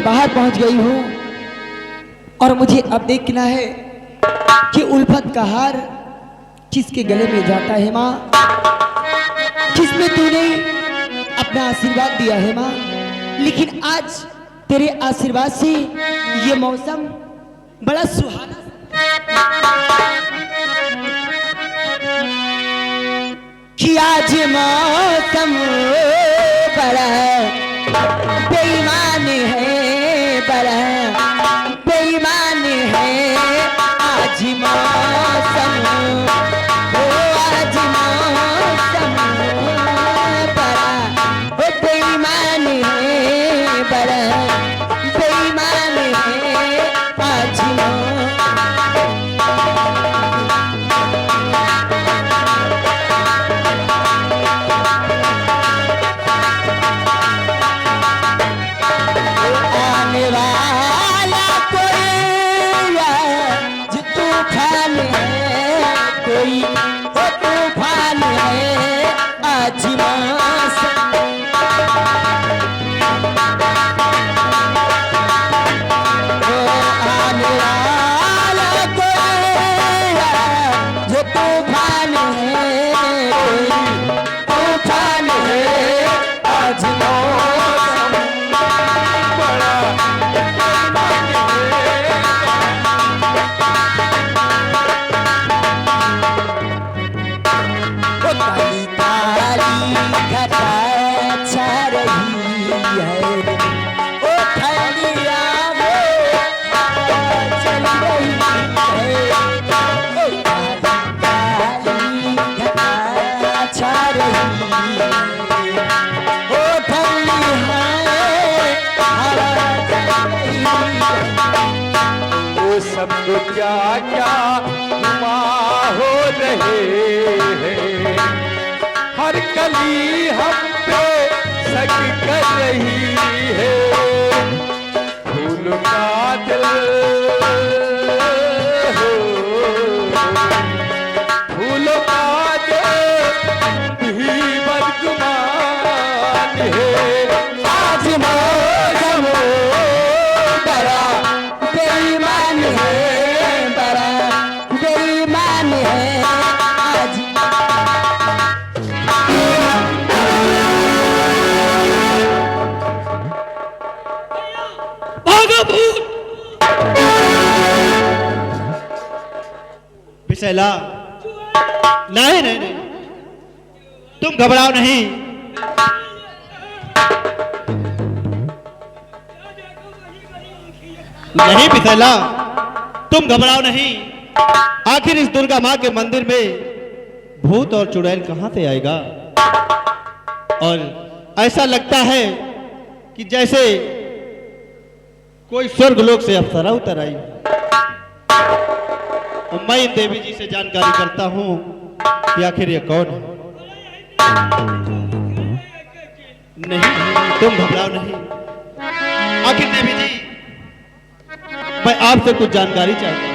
के बाहर पहुंच गई हूं और मुझे अब देखना है कि उल्फत का हार किसके गले में जाता है माँ, जिसमें तूने अपना आशीर्वाद दिया है माँ। लेकिन आज तेरे आशीर्वाद से ये मौसम बड़ा सुहाना कि आज मौसम बड़ा बेईमान है, बड़ा बेईमान है आज मौसम, ओ आज मौसम बड़ा बेईमान है, बड़ा बेईमान है आज क्या क्या हुआ हो रहे हैं, हर कली हम पे शक कर रही है, फूल का दिल हो, फूल का दिल भी बदगुमान है आज मौसम बड़ा बेईमान है, विशैला। नहीं नहीं नहीं, तुम घबराओ नहीं। नहीं विशैला, तुम घबराओ नहीं। आखिर इस दुर्गा माँ के मंदिर में भूत और चुड़ैल कहां से आएगा? और ऐसा लगता है कि जैसे कोई स्वर्गलोक से अप्सरा उतर आई। और मैं इन देवी जी से जानकारी करता हूं कि आखिर ये कौन है। नहीं तुम घबराओ नहीं। आखिर देवी जी, मैं आपसे कुछ जानकारी चाहता हूं।